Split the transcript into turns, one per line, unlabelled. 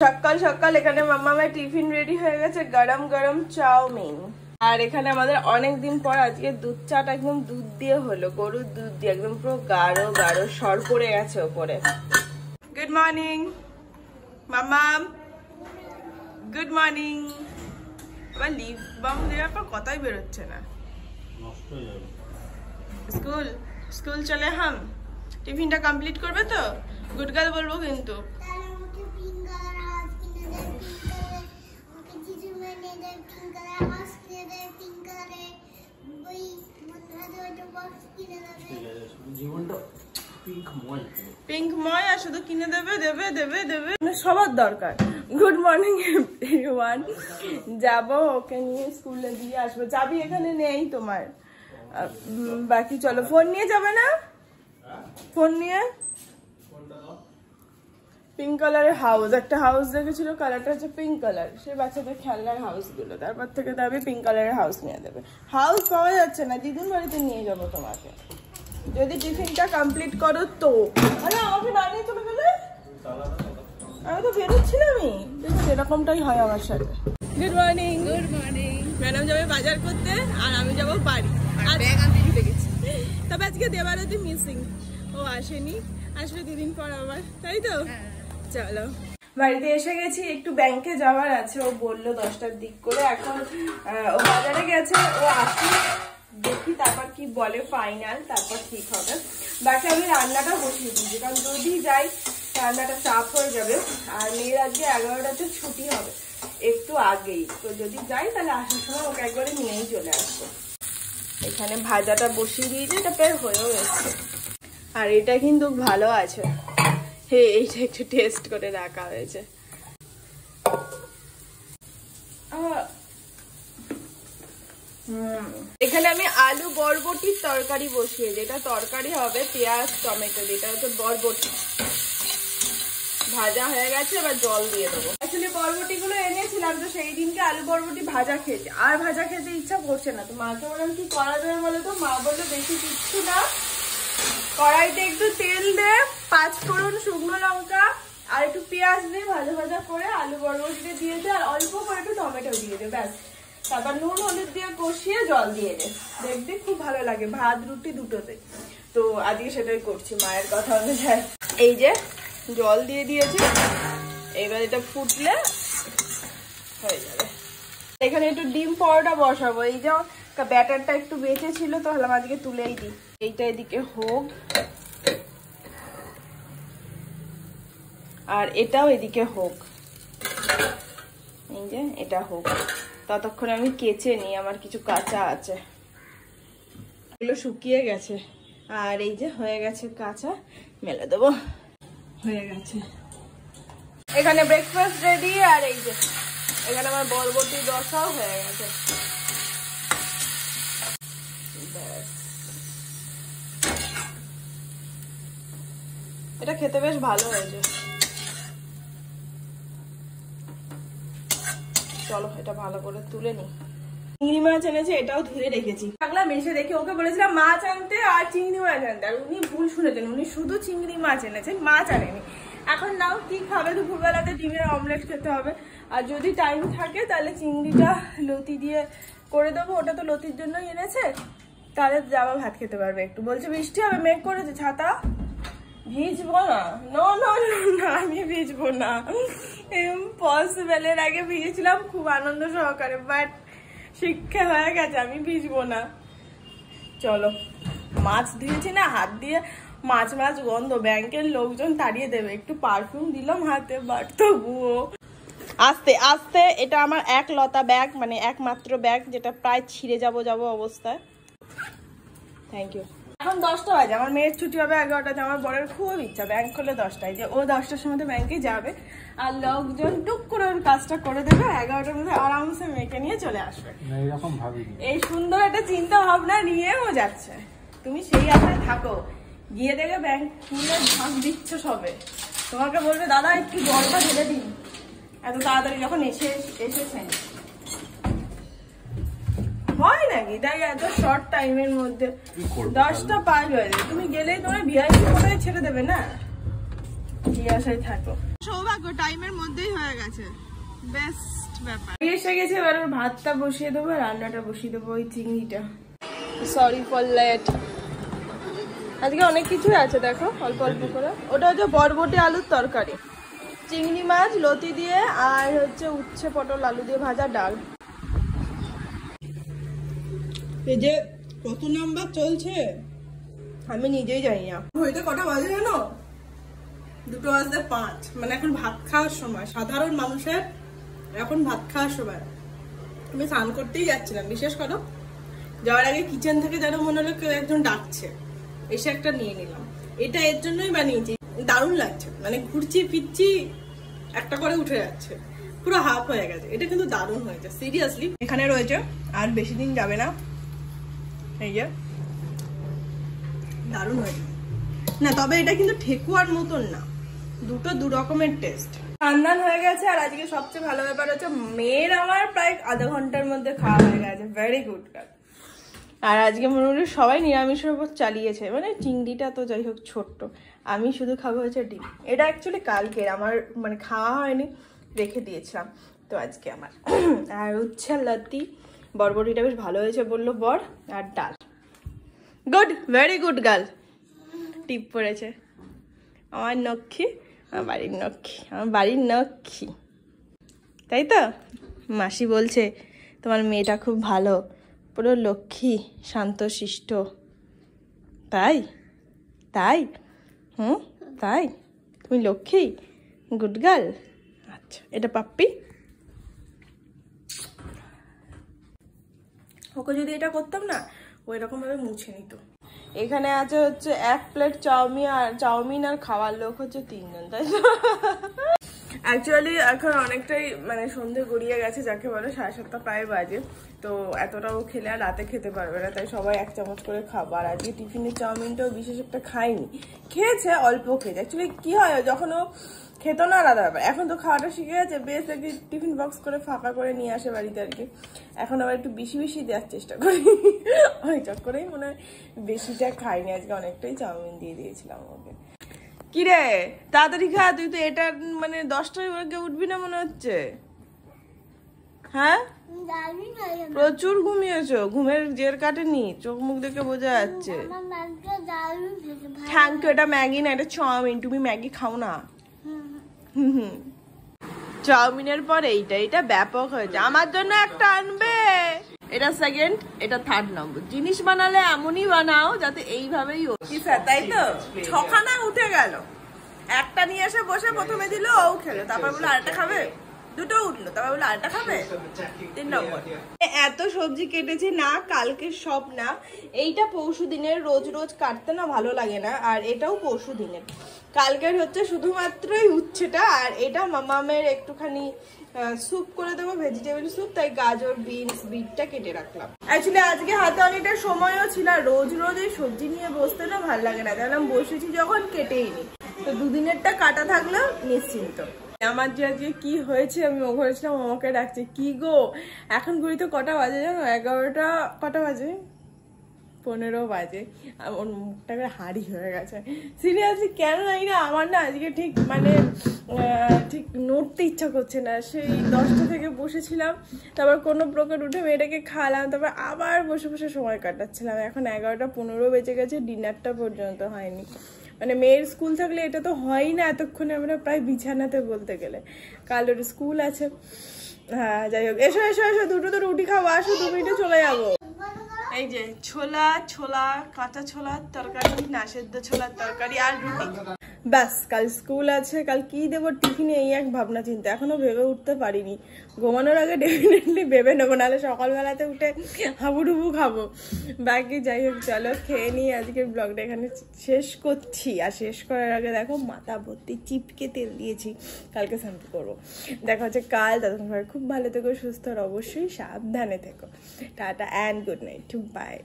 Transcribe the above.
সকাল সকাল এখানে মাম্মামের টিফিন রেডি হয়ে গেছে, গরম গরম চাউমিন। আর এখানে আমাদের অনেকদিন পর আজকে দুধ চাটা একদম দুধ দিয়ে হলো, গরুর দুধ দিয়ে, একদম পুরো গাঢ় গাঢ় সর পড়ে গেছে ওপরে। গুড মর্নিং মাম্মাম, গুড মর্নিং। আবার লিপ বাম দেওয়ার পর কথাই বেরোচ্ছে না। স্কুল স্কুল চলে হাম, টিফিনটা কমপ্লিট করবে তো? গুড গার্ল বলবো কিন্তু। পিঙ্কময় আর শুধু কিনে দেবে দেবে দেবে দেবে, সবার দরকার। Good morning everyone. যাবো ওকে নিয়ে স্কুলে দিয়ে আসবো। চাবি এখানে নেই তোমার, বাকি চলো। ফোন নিয়ে যাবে না? ফোন নিয়ে পিঙ্ক কালারের হাউস, একটা হাউস দেখেছিল, কালারটা হচ্ছে পিঙ্ক কালার, সেই বাচ্চাদের খেলনার হাউস গুলো। তারপর থেকে দাবি পিঙ্ক কালারের হাউস নিয়ে দেবে। হাউস পাওয়া যাচ্ছে না, দিদির বাড়িতে নিয়ে যাবো তোমাকে, যদি টিফিনটা কমপ্লিট করো তো। আরে আমাকে বানিয়ে চলে গেলে, আমি তো বেরোচ্ছিলাম। এরকমটাই হয় আমার সাথে। Good morning. Good morning. Madam যাবে বাজার করতে আর আমি যাবো বাড়ি। তবে আজকে দেবারতী মিসিং, ও আসেনি, আসবে 2 দিন পর আবার, তাই তো? চলো বাড়িতে এসে গেছি, একটু ব্যাংকে যাওয়ার আছে। ও বললো 10টার দিক করে, এখন ও বাজারে গেছে, ও আসি দেখি তারপর কি বলে ফাইনাল, তারপর ঠিক হবে। বাকি আমি রান্নাটা বসিয়ে দিয়েছি, কারণ যদি যাই রান্নাটা চাপ হয়ে যাবে। আর মেয়ের আজকে 11টাতে ছুটি হবে, একটু আগেই, তো যদি যাই তাহলে আসার সময় ওকে একবারে নিয়েই চলে আসবো। এখানে ভাজাটা বসিয়ে দিয়েছি, এটা প্রায় হয়েও গেছে। আর এটা কিন্তু ভালো আছে, হ্যাঁ এইটা একটু টেস্ট করে রাখা হয়েছে। এখানে আমি আলু বরবটির তরকারি বসিয়ে, যেটা তরকারি হবে পেঁয়াজ টমেটো, যেটা হচ্ছে বরবটি। ভাজা হয়ে গেছে, এবার জল দিয়ে দেবো। আসলে বরবটি গুলো এনেছিলাম, তো সেই দিনকে আলু বরবটি ভাজা খেয়েছে, আর ভাজা খেতে ইচ্ছা করছে না। তো মাকে বললাম কি করা যাবে বলে, তো মা বললো বেশি কিচ্ছু না, কড়াইতে একটু তেল দে, 5 ফোড়ন, শুকনো লঙ্কা আর একটু পেঁয়াজ দিয়ে ভাজা ভাজা করে আলু বরবটিতে দিয়ে দে, আর অল্প করে একটু টমেটো দিয়ে দে, ব্যাস। তারপর নুন হলুদ দিয়ে কষিয়ে জল দিয়ে দে, দেখবি খুব ভালো লাগে ভাত রুটি দুটোতে। তো আজকে সেটাই করছি মায়ের কথা অনুযায়ী। এই যে জল দিয়ে দিয়েছি, এবার এটা ফুটলে হয়ে যাবে। এখানে একটু ডিম পরোটা বসাবো। এই যে ব্যাটারটা একটু বেঁচে ছিল, তো হলাম আজকে তুলেই দিই। এইটা এদিকে হোক, আর এটাও এদিকে হোক। এই যে এটা হোক, ততক্ষণ আমি কেচে নিই, আমার কিছু কাঁচা আছে, এগুলো শুকিয়ে গেছে। আর এই যে হয়ে গেছে কাঁচা, মেলে দেবো, হয়ে গেছে। এখানে ব্রেকফাস্ট রেডি। আর এই যে এখানে আমার বরবটি রসাও হয়ে গেছে। এটা খেতে বেশ ভালো হয়েছে। চলো এটা ভালো করে তুলে নি। চিংড়ি মাছ এনেছে, এটাও ধুয়ে রেখেছি। পাগলাম, এসে দেখে ওকে বলেছিলাম মাছ আনতে আর চিংড়ি মাছ আনতে, আর উনি ভুল শুনেছেন, উনি শুধু চিংড়ি মাছ এনেছেন, মাছ আনেনি। এখন নাও কি খাবে? দুপুরবেলাতে ডিমের অমলেট খেতে হবে। আর যদি টাইম থাকে তাহলে চিংড়িটা লতি দিয়ে করে দেবো, ওটা তো লতির জন্যই এনেছে, তাহলে যাওয়া ভাত খেতে পারবে। একটু বলছে বৃষ্টি হবে, মেঘ করেছে, ছাতা ভিজবো না। নো নো না, আমি ভিজবো না। পসিবল, এর আগে ভিজেছিলাম খুব আনন্দ সহকারে, বাট শিক্ষা হয়ে গেছে, আমি ভিজবো না। চলো, মাছ ধুয়েছি না হাত দিয়ে, মাছ মাছ গন্ধ, ব্যাংকের লোকজন তাড়িয়ে দেবে। একটু পারফিউম দিলাম হাতে, বাট তবুও। আস্তে আস্তে, এটা আমার এক লতা ব্যাগ, মানে একমাত্র ব্যাগ, যেটা প্রায় ছিঁড়ে যাবো অবস্থায়। Thank you. এখন 10টা বাজে, আমার মেয়ের ছুটি হবে 11টাতে। আমার বরের খুব ইচ্ছা ব্যাংক খুলে 10টায়, যে ও 10টার সময় ব্যাংকে যাবে, আর লোকজন টুক করে ওর কাজটা করে দেবে, 11টার মধ্যে আরামসে মেয়েকে নিয়ে চলে আসবে। এই সুন্দর একটা চিন্তা ভাবনা নিয়ে ও যাচ্ছে। তুমি সেই আশায় থাকো, গিয়ে দেখে ব্যাংক খুলে ঝাঁক দিচ্ছ সবে, তোমাকে বলবে দাদা একটু জলটা ঢেলে দিন, এত তাড়াতাড়ি যখন এসেছেন। হয় নাকি? তাই এত শর্ট টাইমের মধ্যে 10টা 5 বাজে, তুমি গেলেই তোমার ভিআইপি কোটায় ছেড়ে দেবে না, কি আশায় থাকো। সৌভাগ্য, টাইমের মধ্যেই হয়ে গেছে, বেস্ট ব্যাপার। এসে গেছে, এবার ভাতটা বসিয়ে দেবো, রান্নাটা বসিয়ে দেবো, ওই চিংড়িটা। Sorry for late. আজকে অনেক কিছুই আছে দেখো, অল্প অল্প করে। ওটা হচ্ছে বরবটি আলুর তরকারি, চিংড়ি মাছ লতি দিয়ে, আর হচ্ছে উচ্ছে পটল আলু দিয়ে ভাজা, ডাল। এই যে কত নাম্বার চলছে আমি নিজেই জানি না। হইতে কটা বাজে জানো? 2:05। মানে এখন ভাত খাওয়ার সময়, সাধারণ মানুষের এখন ভাত খাওয়ার সময়। আমি স্নান করতেই যাচ্ছিলাম, বিশেষ করো যাওয়ার আগে কিচেন থেকে যেন মনে হলো কেউ একজন ডাকছে, এসে একটা নিয়ে নিলাম। এটা এর জন্যই বানিয়েছি, দারুণ লাগছে। মানে ঘুরছি ফিরছি, একটা করে উঠে যাচ্ছে, পুরো হাফ হয়ে গেছে। এটা কিন্তু দারুণ হয়েছে, সিরিয়াসলি। এখানে রয়েছে, আর বেশি দিন যাবে না। এই যে দারুণ হয়েছে না, তবে এটা কিন্তু ঠেকুয়ার মতন না, দুটো দু রকমের টেস্ট। রান্নান হয়ে গেছে, আর আজকে সবচেয়ে ভালো ব্যাপার হচ্ছে মেয়ের আমার প্রায় আধা ঘন্টার মধ্যে খাওয়া হয়ে গেছে, ভেরি গুড গার্ল। আর আজকে মোটামুটি সবাই নিরামিষের উপর চালিয়েছে, মানে চিংড়িটা তো যাই হোক ছোট্ট, আমি শুধু খাবো হচ্ছে ডিম। এটা অ্যাকচুয়ালি কালকের আমার, মানে খাওয়া হয়নি, রেখে দিয়েছিলাম, তো আজকে আমার। আর উচ্ছে লতি, বরবটিটা বেশ ভালো হয়েছে বললো বর, আর ডাল। Good, very good girl. টিপ পড়েছে আমার নক্ষী, আমার বাড়ির নক্ষী, আমার বাড়ির নক্ষী, তাই তো? মাসি বলছে তোমার মেয়েটা খুব ভালো, পুরো লক্ষ্মী, শান্তশিষ্ট। তাই? তাই? তাই? তুমি লক্ষ্মী, গুড গার্ল। আচ্ছা, এটা পাপ্পি। ওকে যদি এটা করতাম না, ওই রকম ভাবে মুছে নিত। এখানে আছে হচ্ছে 1 প্লেট চাউমিন, আর খাওয়ার লোক হচ্ছে 3 জন, তাই তো? অ্যাকচুয়ালি এখন অনেকটাই মানে সন্ধে গড়িয়ে গেছে, যাকে বলে 7:30 প্রায় বাজে। তো এতটাও খেলে আর রাতে খেতে পারবে না, তাই সবাই 1 চামচ করে খাবো। আর আজকে টিফিনের চাউমিনটাও বিশেষ একটা খাইনি, খেয়েছে অল্প খেয়েছে। অ্যাকচুয়ালি কি হয়, যখন ও খেতো না আলাদা ব্যাপার, এখন তো খাওয়াটা শিখে গেছে, বেশ একটি টিফিন বক্স করে ফাঁকা করে নিয়ে আসে বাড়িতে আর কি। এখন আবার একটু বেশি বেশি দেওয়ার চেষ্টা করি, ওই চক্করেই মনে হয় বেশিটা খাইনি। আজকে অনেকটাই চাউমিন দিয়ে দিয়েছিলাম ওকে। কিরে তাড়াতাড়ি খা, তুই তো এটা মানে 10টায় ওকে উঠবি না মনে হচ্ছে। হ্যাঁ, প্রচুর ঘুমিয়েছো, ঘুমের জের কাটেনি, চোখ মুখ দেখে বোঝা যাচ্ছে। Thank you. এটা ম্যাগি না, এটা চাউমিন, তুমি ম্যাগি খাও না। চাউমিনের পর এইটা ব্যাপক হয়েছে। আমার জন্য একটা আনবে, এটা সেকেন্ড, এটা 3rd নম্বর। জিনিস বানালে এমনই বানাও যাতে এইভাবেই, তাই তো? 6খানা উঠে গেল, একটা নিয়ে এসে বসে প্রথমে দিল, ও খেলো, তারপর বললো আরেকটা খাবে, দুটো উঠলো, তারপর বললো আরেকটা খাবে, 3 নম্বর। এত সবজি কেটেছি না, কালকে সব না, এইটা পরশু দিনের, রোজ রোজ কাটতে না ভালো লাগে না, আর এটাও পরশু দিনের। কালকের হচ্ছে শুধুমাত্রই উচ্ছেটা, আর এটা মামামের একটুখানি স্যুপ করে দেবো, ভেজিটেবল স্যুপ, তাই গাজর বিটটা কেটে রাখলাম। অ্যাকচুয়ালি আজকে হাতে অনেকটা সময়ও ছিল, রোজ রোজ এই সবজি নিয়ে বসতে না ভালো লাগে না, তাহলে বসেছি যখন কেটেই নি, তো দুদিনেরটা কাটা থাকলো নিশ্চিন্ত। আমার যে আজকে কি হয়েছে, আমি ও ঘরেছিলাম, আমাকে ডাকছে, কি গো এখন ঘুরিতে কটা বাজে জানো? 11টা, কটা বাজে? 15 বাজে। ওর মুখটাকে হাঁড়ি হয়ে গেছে, সিরিয়াসলি কেন জানি না, আমার না আজকে ঠিক মানে ঠিক নড়তে ইচ্ছা করছে না। সেই 10টা থেকে বসেছিলাম, তারপর কোনো প্রকার উঠে মেয়েটাকে খাওয়ালাম, তারপর আবার বসে বসে সময় কাটাচ্ছিলাম। এখন 11:15 বেজে গেছে, ডিনারটা পর্যন্ত হয়নি। মানে মেয়ের স্কুল থাকলে এটা তো হয়ই না, এতক্ষণে আমরা প্রায় বিছানাতে বলতে গেলে। কাল ওর স্কুল আছে। হ্যাঁ, যাই হোক, এসো এসো এসো, দুটো রুটি খাবো, আসো, 2 মিনিটে চলে যাবো। এই যে ছোলা, কাঁচা ছোলার তরকারি, না সেদ্ধ ছোলার তরকারি, আর রুটি, ব্যাস। কাল স্কুল আছে, কাল কি দেবো টিফিনে, এই এক ভাবনা চিন্তা, এখনো ভেবে উঠতে পারিনি। ঘুমানোর আগে ডেফিনেটলি ভেবে নেবো, নাহলে সকালবেলাতে উঠে হাবুডুবু খাবো। বাকি যাই হোক, চলো খেয়ে নিই, আজকের ব্লগটা এখানে শেষ করছি। আর শেষ করার আগে দেখো মাথা ভর্তি চিপকে তেল দিয়েছি, কালকে শ্যাম্পু করবো। দেখা হচ্ছে কাল, ততক্ষণ খুব ভালো থেকো, সুস্থ আর অবশ্যই সাবধানে থেকো। Tata and good night, by.